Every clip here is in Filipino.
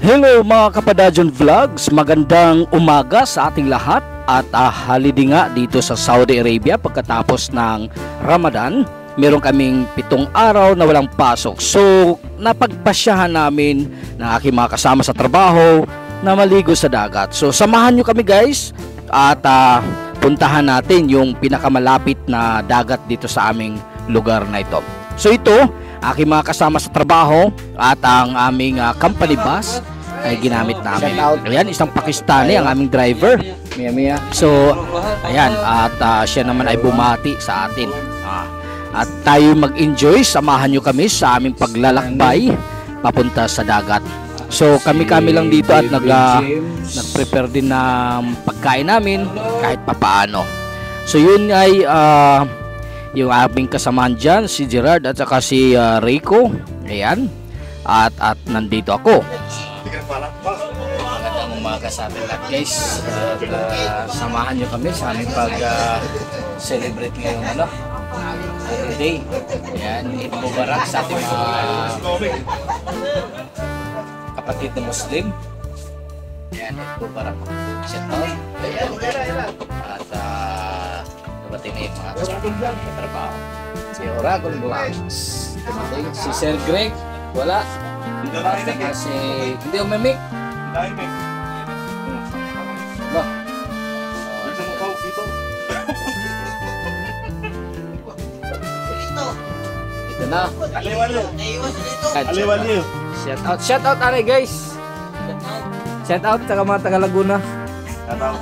Hello mga Kapadadyon Vlogs, magandang umaga sa ating lahat at holiday nga dito sa Saudi Arabia pagkatapos ng Ramadan. Meron kaming 7 araw na walang pasok. So napagpasyahan namin ng aking mga kasama sa trabaho na maligo sa dagat. So samahan nyo kami guys at puntahan natin yung pinakamalapit na dagat dito sa aming lugar na ito. So ito, aking mga kasama sa trabaho at ang aming company bus ay ginamit namin. Ayan, isang Pakistani ang aming driver. So, ayan, at siya naman ay bumati sa atin. At tayo mag-enjoy, samahan nyo kami sa aming paglalakbay papunta sa dagat. So, kami-kami lang dito at nag-prepare din ng pagkain namin kahit papaano. So, yun ay yung aming kasamahan dyan, si Gerard at saka si Rico. Ayan. At nandito ako. Magandang umaga sa ating lahat guys. At samahan nyo kami sa aming pag-celebrate ngayong holiday. Ayan, Eid Mubarak sa ating mga kapatid na Muslim. Ayan, Eid Mubarak. Shout out. Ayan. At dumating na yung mga katrabaho. Si Oragon Blancs. Dumating si Sir Greg. Wala. Kasi hindi umimik. No. Ito na. Shout out ano guys. Shout out sa mga taga Laguna. Shout out.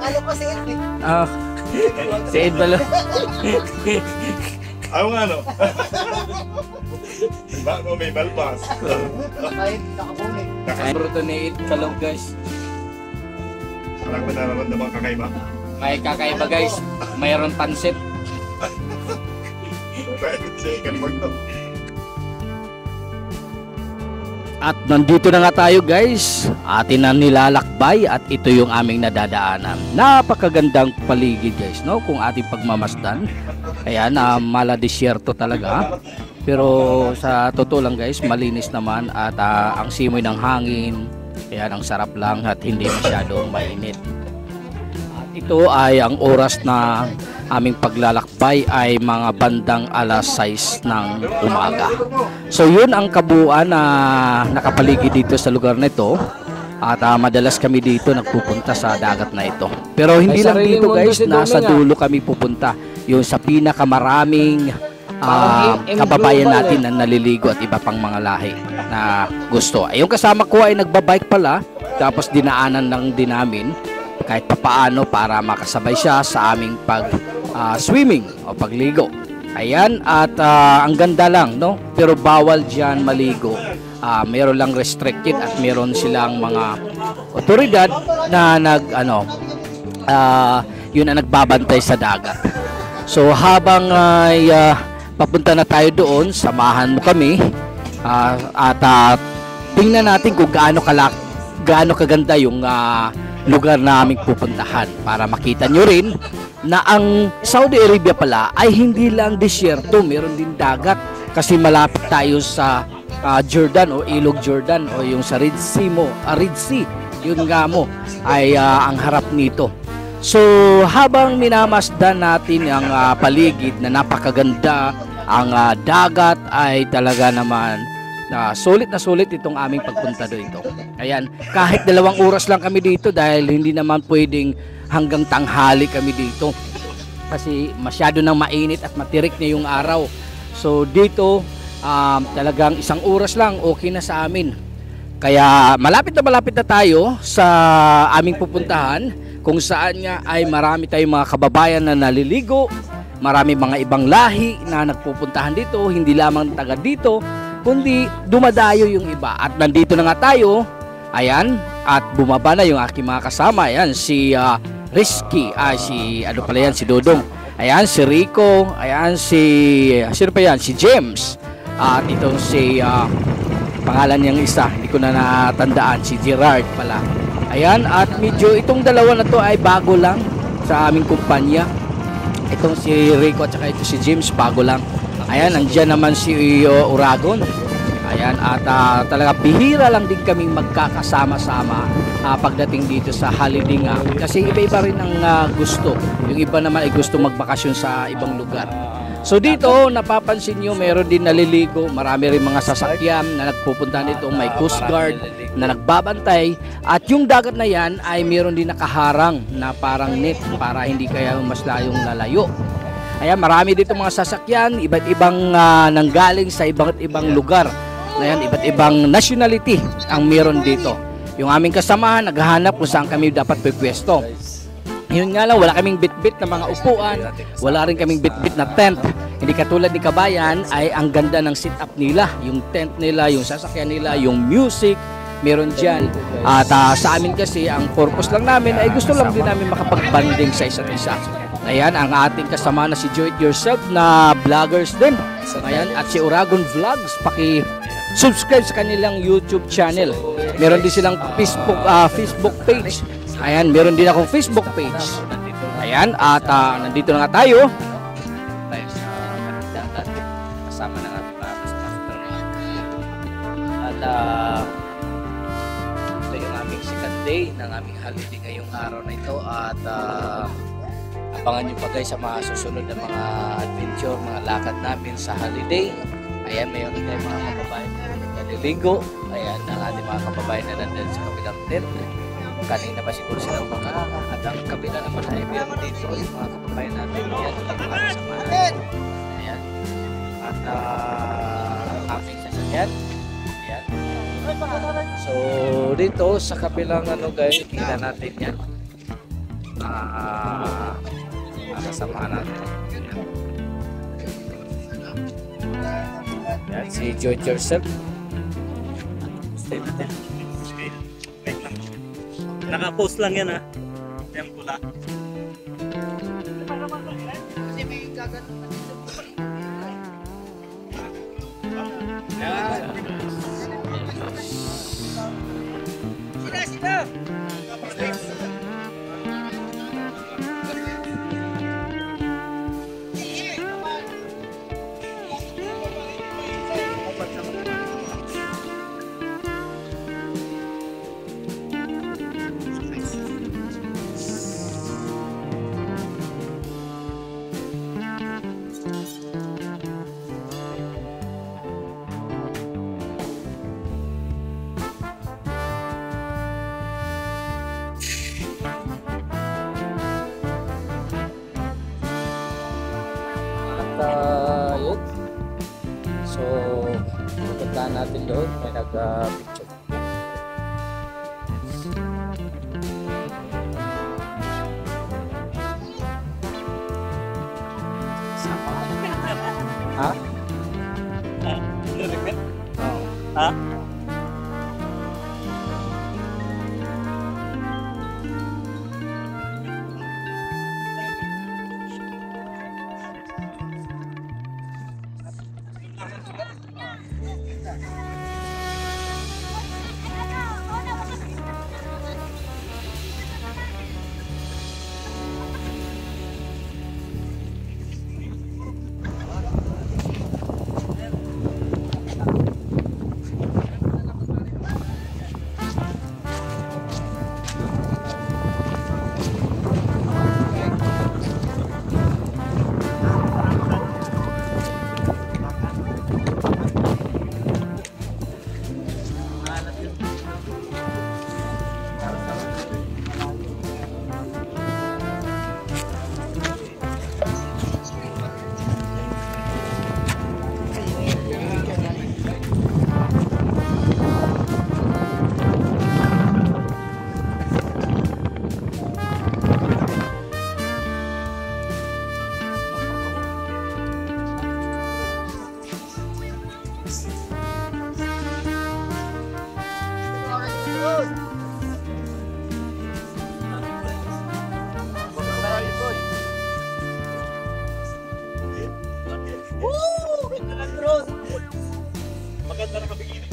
Kalo pa si Ed. Si Ed Balo. Ayaw nga no? Bago may balbas. Kahit nakabunig. Bruto ni Ed Kalog guys. Parang ba naman naman kakaiba? May kakaiba guys. Mayroon pansit. At nandito na nga tayo guys. Atin na nilalakbay at ito yung aming nadadaanan. Napakagandang paligid guys, no? Kung ating pagmamasdan. Ayan, mala disyerto talaga. Pero sa totoo lang guys, malinis naman at ang simoy ng hangin. Ayan, ang sarap lang at hindi masyadong mainit. At ito ay ang oras na aming paglalakbay ay mga bandang alas 6 ng umaga. So yun ang kabuuan na nakapaligid dito sa lugar na ito. At madalas kami dito nagpupunta sa dagat na ito. Pero hindi lang dito guys, nasa dulo kami pupunta. Yung sa pinakamaraming kababayan natin na naliligo at iba pang mga lahi na gusto. Yung kasama ko ay nagbabike pala, tapos dinaanan lang din namin kahit papaano para makasabay siya sa aming swimming o pagligo. Ayan, at ang ganda lang, no? Pero bawal diyan maligo. Meron lang restricted at meron silang mga otoridad na yun ang nagbabantay sa dagat. So habang papunta na tayo doon, samahan mo kami at tingnan natin kung gaano kaganda yung lugar na aming pupuntahan para makita nyo rin na ang Saudi Arabia pala ay hindi lang disyerto, meron din dagat kasi malapit tayo sa Jordan o Ilog Jordan o yung sa Red Sea yun nga mo ay ang harap nito. So habang minamasdan natin ang paligid na napakaganda, ang dagat ay talaga naman sulit na sulit itong aming pagpunta dito. Ayan, kahit 2 oras lang kami dito dahil hindi naman pwedeng hanggang tanghali kami dito kasi masyado nang mainit at matirik na yung araw. So dito talagang 1 oras lang okay na sa amin. Kaya malapit na tayo sa aming pupuntahan kung saan nga ay marami tayong mga kababayan na naliligo, marami mga ibang lahi na nagpupuntahan dito, hindi lamang taga dito, kundi dumadayo yung iba. At nandito na nga tayo, ayan, at bumaba na yung aking mga kasama. Ayan, si Rizky, si Dodong, ayan, si Rico, ayan, sino pa yan? Si James, at itong si, pangalan niyang isa, hindi ko na natandaan, si Gerard pala. Ayan, at medyo itong dalawa na to ay bago lang sa aming kumpanya. Itong si Rico at saka ito si James, bago lang. Ayan, nandiyan naman si Oragon. Ayan, at talaga bihira lang din kaming magkakasama-sama pagdating dito sa holiday nga. Kasi iba-iba rin ang gusto. Yung iba naman ay gusto magbakasyon sa ibang lugar. So dito, napapansin nyo, meron din naliligo. Marami rin mga sasakyan na nagpupunta dito. May Coast Guard na nagbabantay. At yung dagat na yan ay meron din nakaharang na parang net para hindi kaya mas layong lalayo. Ayan, marami dito mga sasakyan, iba't ibang nanggaling sa iba't ibang lugar. Ayan, iba't ibang nationality ang meron dito. Yung aming kasamahan, naghahanap kung saan kami dapat pipwesto. Yun nga lang, wala kaming bitbit na mga upuan, wala rin kaming bitbit na tent. Hindi katulad ni Kabayan, ay ang ganda ng sit-up nila, yung tent nila, yung sasakyan nila, yung music, meron dyan. At sa amin kasi, ang purpose lang namin ay gusto lang din namin makapag-banding sa isa't isa. Ayan, ang ating kasama na si Do It Yourself na vloggers din. Ayan, at si Uragon Vlogs, paki-subscribe sa kanilang YouTube channel. Meron din silang Facebook page. Ayan, meron din akong Facebook page. Ayan, at nandito na nga tayo. Kasama na natin mga kasama. At ito yung aming second day ng aming holiday ngayong araw na ito. At abangan nyo pa guys sa mga susunod na mga adventure, mga lakad namin sa holiday. Ayan, mayroon tayo mga kababayan na naliligo. Ayan, ang ating mga kababayan na nandun sa kabilang tent. Kanina pa siguro silang mga at ang kabila naman ay meron dito yung mga kababayan natin. Ayan, yung mga kasamahan. Ayan. At aming sasakyan. Ayan. So, dito sa kabilang guys, tingnan natin yan. Kasama natin. Yan, si Do It Yourself. Stay natin. Wait lang. Naka-post lang yan ha. Yan pula. Kasi may gagano na dito. Yan. Sila! Yun. So, pupuntahan natin doon. May nag-picture. Ha? Ha? Maganda na kabigilin.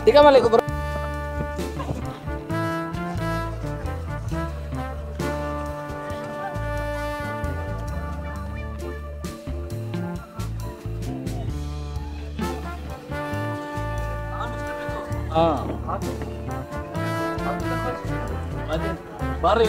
Di ka maligo bro. Ah. Bari.